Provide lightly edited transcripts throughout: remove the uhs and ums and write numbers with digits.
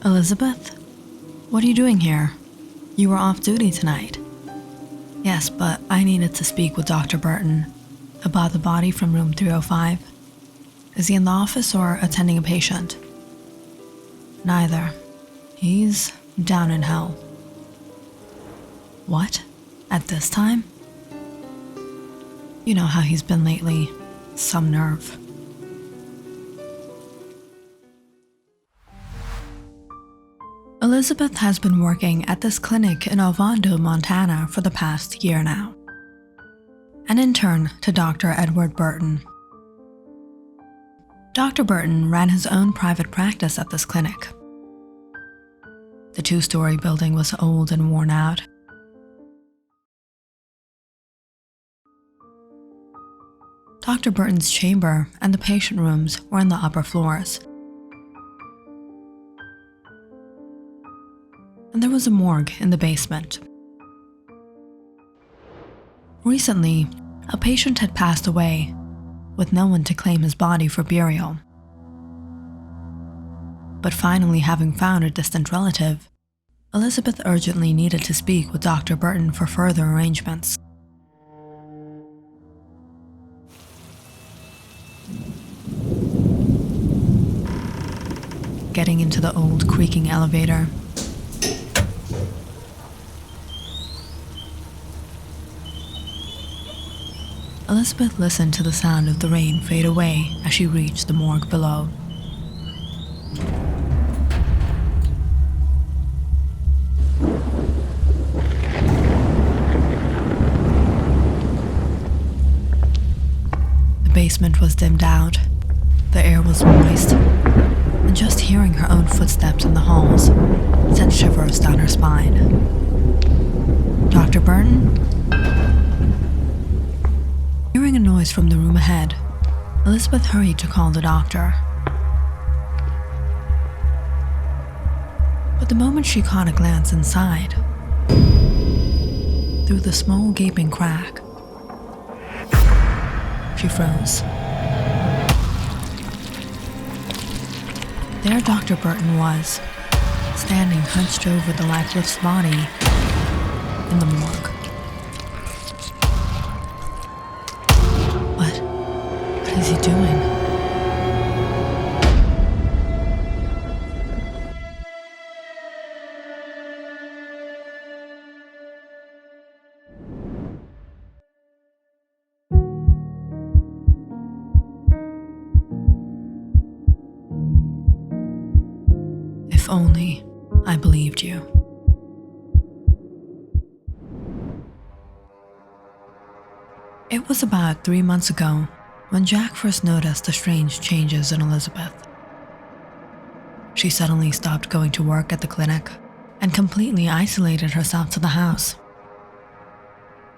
Elizabeth? What are you doing here? You were off duty tonight. Yes, but I needed to speak with Dr. Burton about the body from room 305. Is he in the office or attending a patient? Neither. He's down in hell. What? At this time? You know how he's been lately. Some nerve. Elizabeth has been working at this clinic in Ovando, Montana for the past year now. An intern to Dr. Edward Burton. Dr. Burton ran his own private practice at this clinic. The two-story building was old and worn out. Dr. Burton's chamber and the patient rooms were in the upper floors. And there was a morgue in the basement. Recently, a patient had passed away, with no one to claim his body for burial. But finally having found a distant relative, Elizabeth urgently needed to speak with Dr. Burton for further arrangements. Getting into the old creaking elevator, Elizabeth listened to the sound of the rain fade away as she reached the morgue below. The basement was dimmed out, the air was moist, and just hearing her own footsteps in the halls sent shivers down her spine. Dr. Burton? Hearing a noise from the room ahead, Elizabeth hurried to call the doctor. But the moment she caught a glance inside, through the small gaping crack, she froze. There Dr. Burton was, standing hunched over the lifeless body in the morgue. What is he doing? If only I believed you. It was about 3 months ago when Jack first noticed the strange changes in Elizabeth. She suddenly stopped going to work at the clinic and completely isolated herself to the house,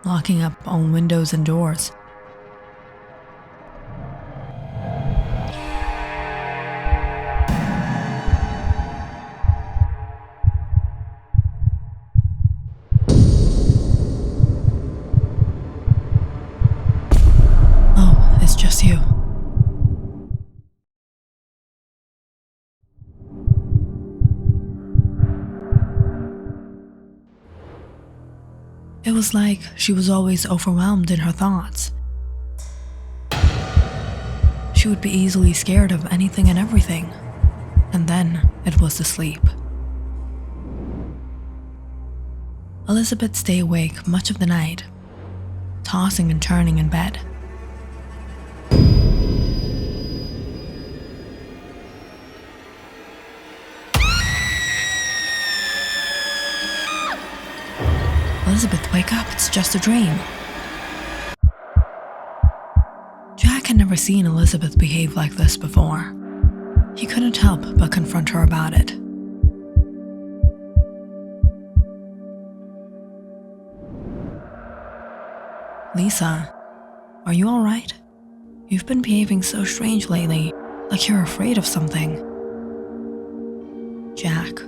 locking up all windows and doors. Just you. It was like she was always overwhelmed in her thoughts. She would be easily scared of anything and everything, and then it was the sleep. Elizabeth stayed awake much of the night, tossing and turning in bed. Elizabeth, wake up, it's just a dream. Jack had never seen Elizabeth behave like this before. He couldn't help but confront her about it. Lisa, are you alright? You've been behaving so strange lately, like you're afraid of something. Jack,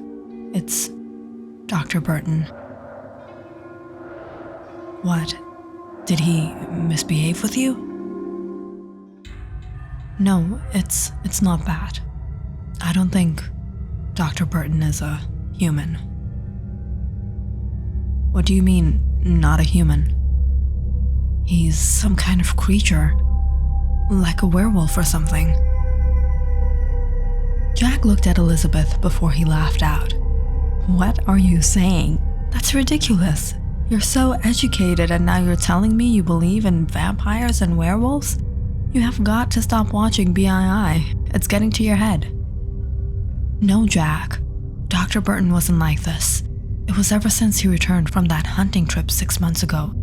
it's Dr. Burton. What? Did he misbehave with you? No, it's not bad. I don't think Dr. Burton is a human. What do you mean, not a human? He's some kind of creature, like a werewolf or something. Jack looked at Elizabeth before he laughed out. What are you saying? That's ridiculous. You're so educated and now you're telling me you believe in vampires and werewolves? You have got to stop watching BII. It's getting to your head. No, Jack. Dr. Burton wasn't like this. It was ever since he returned from that hunting trip 6 months ago.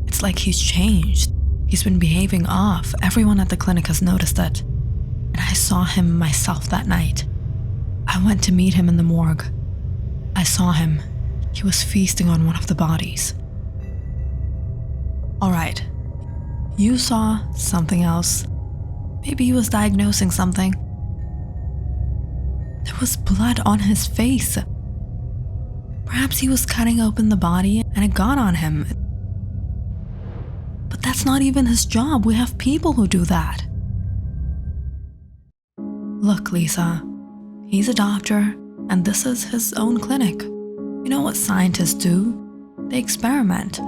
It's like he's changed. He's been behaving off. Everyone at the clinic has noticed it. And I saw him myself that night. I went to meet him in the morgue. I saw him. He was feasting on one of the bodies. All right. You saw something else. Maybe he was diagnosing something. There was blood on his face. Perhaps he was cutting open the body and it got on him. But that's not even his job. We have people who do that. Look, Lisa, he's a doctor and this is his own clinic. You know what scientists do? They experiment.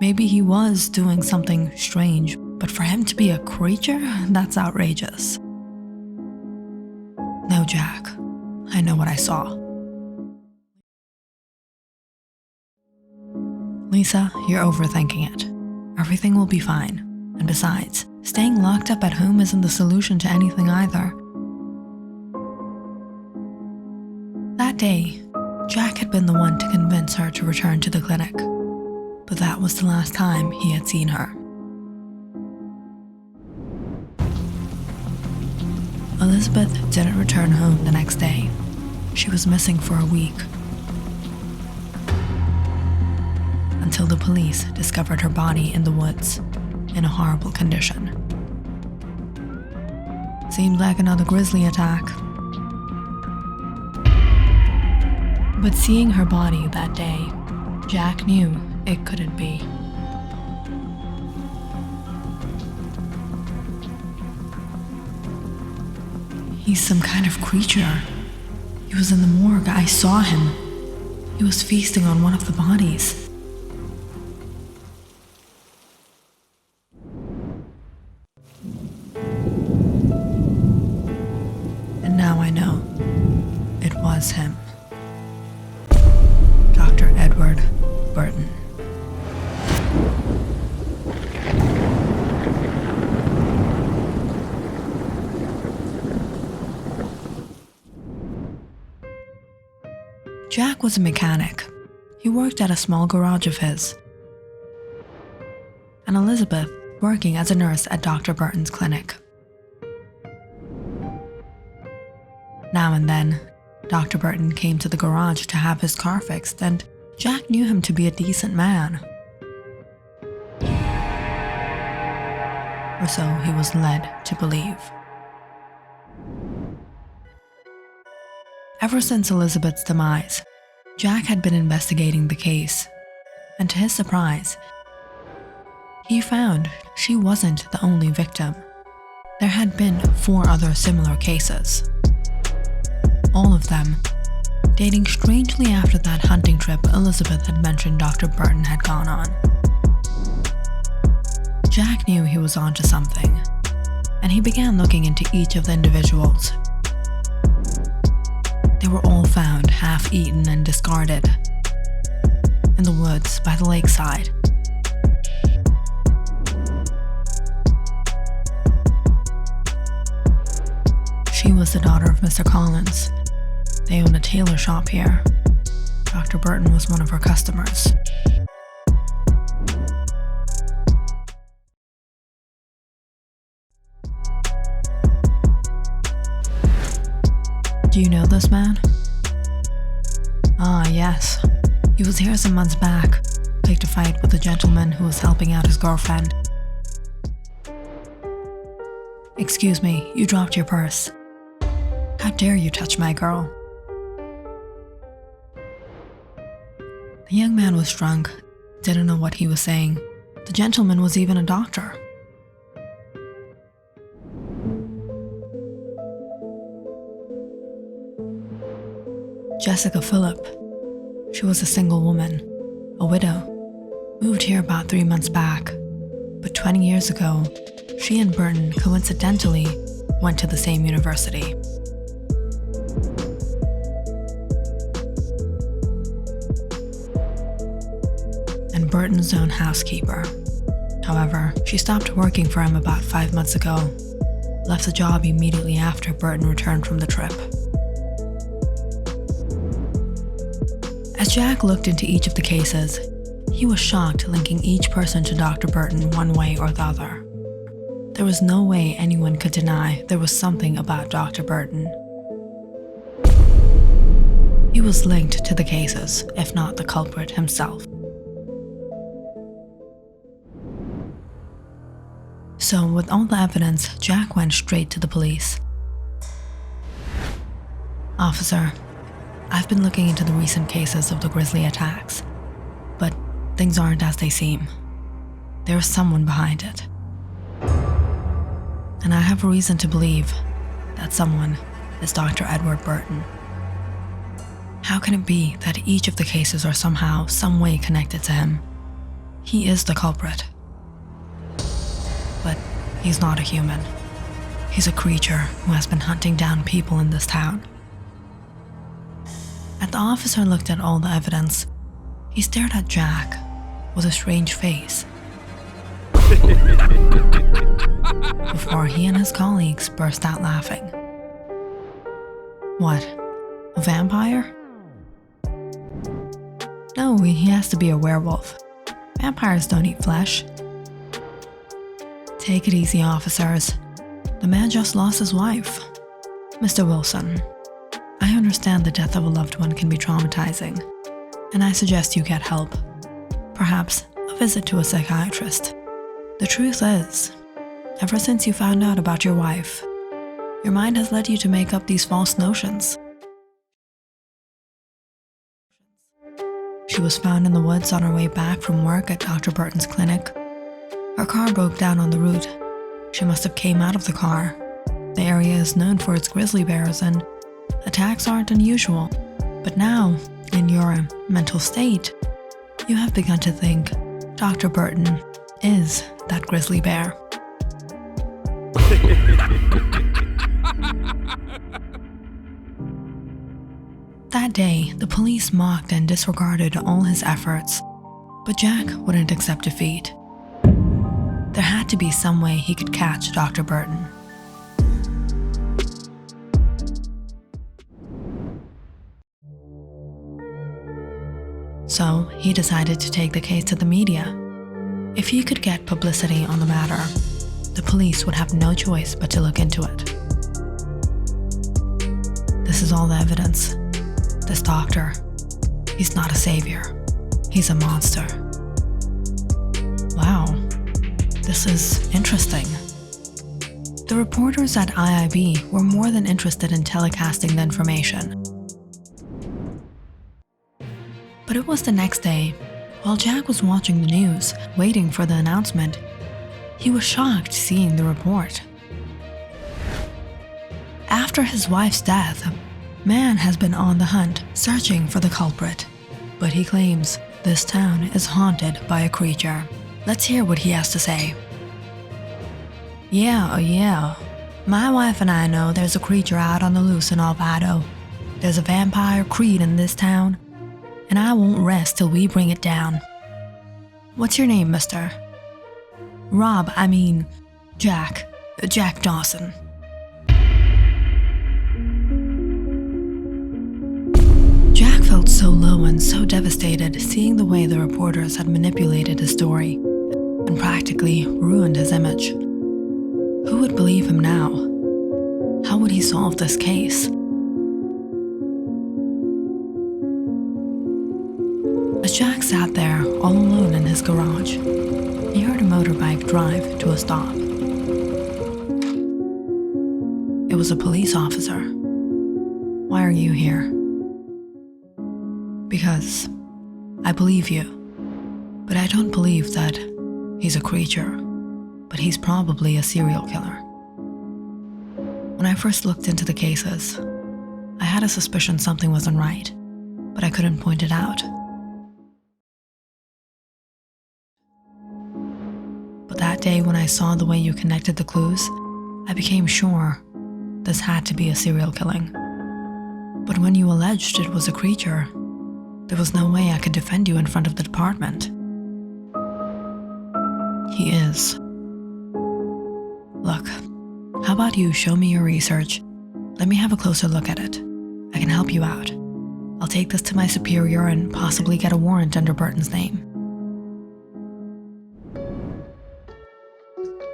Maybe he was doing something strange, but for him to be a creature, that's outrageous. No, Jack. I know what I saw. Lisa, you're overthinking it. Everything will be fine. And besides, staying locked up at home isn't the solution to anything either. That day, Jack had been the one to convince her to return to the clinic. But that was the last time he had seen her. Elizabeth didn't return home the next day. She was missing for a week. Until the police discovered her body in the woods, in a horrible condition. Seemed like another grisly attack. But seeing her body that day, Jack knew it couldn't be. He's some kind of creature. He was in the morgue. I saw him. He was feasting on one of the bodies. And now I know it was him. Dr. Edward Burton. Jack was a mechanic. He worked at a small garage of his. And Elizabeth working as a nurse at Dr. Burton's clinic. Now and then, Dr. Burton came to the garage to have his car fixed, and Jack knew him to be a decent man. Or so he was led to believe. Ever since Elizabeth's demise, Jack had been investigating the case, and to his surprise, he found she wasn't the only victim. There had been 4 other similar cases. All of them dating strangely after that hunting trip Elizabeth had mentioned Dr. Burton had gone on. Jack knew he was onto something, and he began looking into each of the individuals. They were all found half-eaten and discarded in the woods by the lakeside. She was the daughter of Mr. Collins. They own a tailor shop here. Dr. Burton was one of her customers. Do you know this man? Ah, yes. He was here some months back. Picked a fight with a gentleman who was helping out his girlfriend. Excuse me, you dropped your purse. How dare you touch my girl? The young man was drunk, didn't know what he was saying. The gentleman was even a doctor. Jessica Phillip. She was a single woman, a widow, moved here about 3 months back. But 20 years ago, she and Burton coincidentally went to the same university. And Burton's own housekeeper. However, she stopped working for him about 5 months ago, left the job immediately after Burton returned from the trip. As Jack looked into each of the cases, he was shocked linking each person to Dr. Burton one way or the other. There was no way anyone could deny there was something about Dr. Burton. He was linked to the cases, if not the culprit himself. So, with all the evidence, Jack went straight to the police. Officer, I've been looking into the recent cases of the grisly attacks, but things aren't as they seem. There is someone behind it. And I have a reason to believe that someone is Dr. Edward Burton. How can it be that each of the cases are somehow, some way connected to him? He is the culprit. But he's not a human. He's a creature who has been hunting down people in this town. As the officer looked at all the evidence, he stared at Jack with a strange face. Before he and his colleagues burst out laughing. What? A vampire? No, he has to be a werewolf. Vampires don't eat flesh. Take it easy, officers. The man just lost his wife. Mr. Wilson, I understand the death of a loved one can be traumatizing, and I suggest you get help. Perhaps a visit to a psychiatrist. The truth is, ever since you found out about your wife, your mind has led you to make up these false notions. She was found in the woods on her way back from work at Dr. Burton's clinic. Her car broke down on the route. She must have came out of the car. The area is known for its grizzly bears and attacks aren't unusual. But now, in your mental state, you have begun to think Dr. Burton is that grizzly bear. That day, the police mocked and disregarded all his efforts, but Jack wouldn't accept defeat. There had to be some way he could catch Dr. Burton. So he decided to take the case to the media. If he could get publicity on the matter, the police would have no choice but to look into it. This is all the evidence. This doctor, he's not a savior. He's a monster. Wow, this is interesting. The reporters at IIB were more than interested in telecasting the information. But it was the next day, while Jack was watching the news, waiting for the announcement, he was shocked seeing the report. After his wife's death, man has been on the hunt, searching for the culprit. But he claims this town is haunted by a creature. Let's hear what he has to say. Yeah. My wife and I know there's a creature out on the loose in Alvado. There's a vampire creed in this town, and I won't rest till we bring it down. What's your name, mister? Jack Dawson. Jack felt so low and so devastated seeing the way the reporters had manipulated his story and practically ruined his image. Who would believe him now? How would he solve this case? As Jack sat there, all alone in his garage, he heard a motorbike drive to a stop. It was a police officer. Why are you here? Because I believe you, but I don't believe that he's a creature, but he's probably a serial killer. When I first looked into the cases, I had a suspicion something wasn't right. I couldn't point it out. But that day when I saw the way you connected the clues, I became sure this had to be a serial killing. But when you alleged it was a creature, there was no way I could defend you in front of the department. He is. Look, how about you show me your research? Let me have a closer look at it. I can help you out. I'll take this to my superior and possibly get a warrant under Burton's name.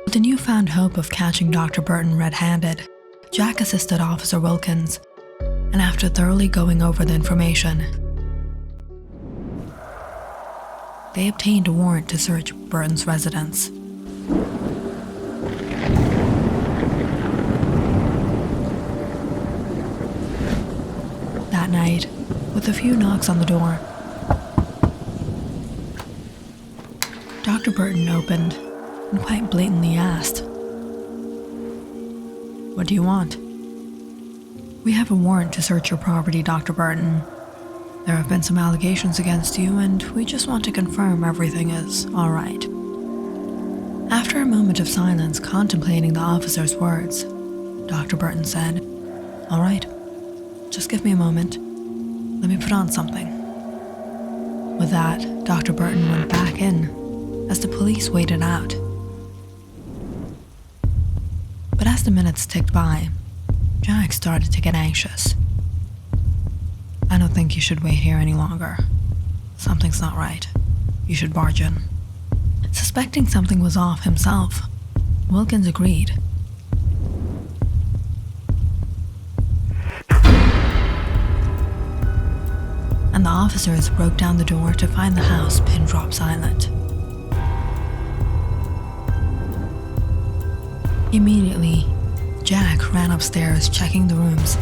With the newfound hope of catching Dr. Burton red-handed, Jack assisted Officer Wilkins, and after thoroughly going over the information, they obtained a warrant to search Burton's residence. That night, with a few knocks on the door, Dr. Burton opened and quite blatantly asked, "What do you want?" "We have a warrant to search your property, Dr. Burton. There have been some allegations against you, and we just want to confirm everything is all right." After a moment of silence contemplating the officer's words, Dr. Burton said, "All right, just give me a moment. Let me put on something." With that, Dr. Burton went back in as the police waited out. But as the minutes ticked by, Jack started to get anxious. "I don't think you should wait here any longer. Something's not right. You should barge in." Suspecting something was off himself, Wilkins agreed. And the officers broke down the door to find the house pin-drop silent. Immediately, Jack ran upstairs checking the rooms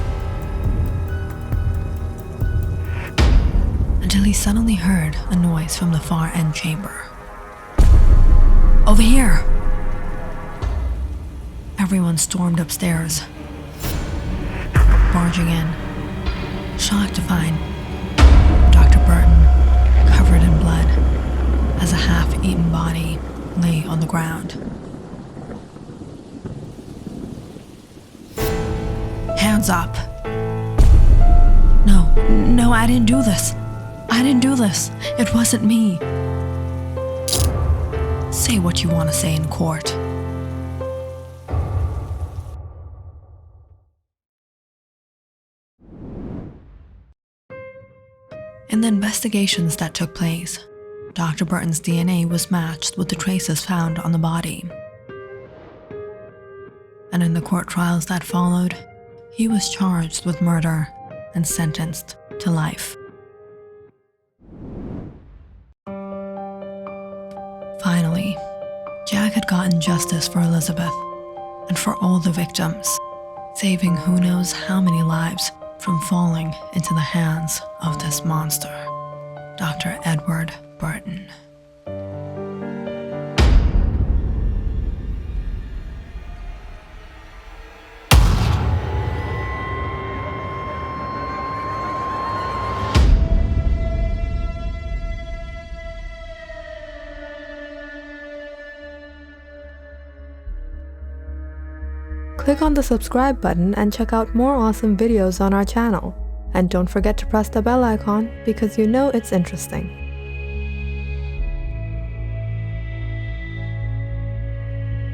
until he suddenly heard a noise from the far end chamber. "Over here!" Everyone stormed upstairs, barging in, shocked to find Dr. Burton covered in blood as a half-eaten body lay on the ground. "Hands up!" No, I didn't do this. I didn't do this. It wasn't me." "Say what you want to say in court." In the investigations that took place, Dr. Burton's DNA was matched with the traces found on the body. And in the court trials that followed, he was charged with murder and sentenced to life. Finally, Jack had gotten justice for Elizabeth and for all the victims, saving who knows how many lives from falling into the hands of this monster, Dr. Edward Burton. Click on the subscribe button and check out more awesome videos on our channel. And don't forget to press the bell icon because you know it's interesting.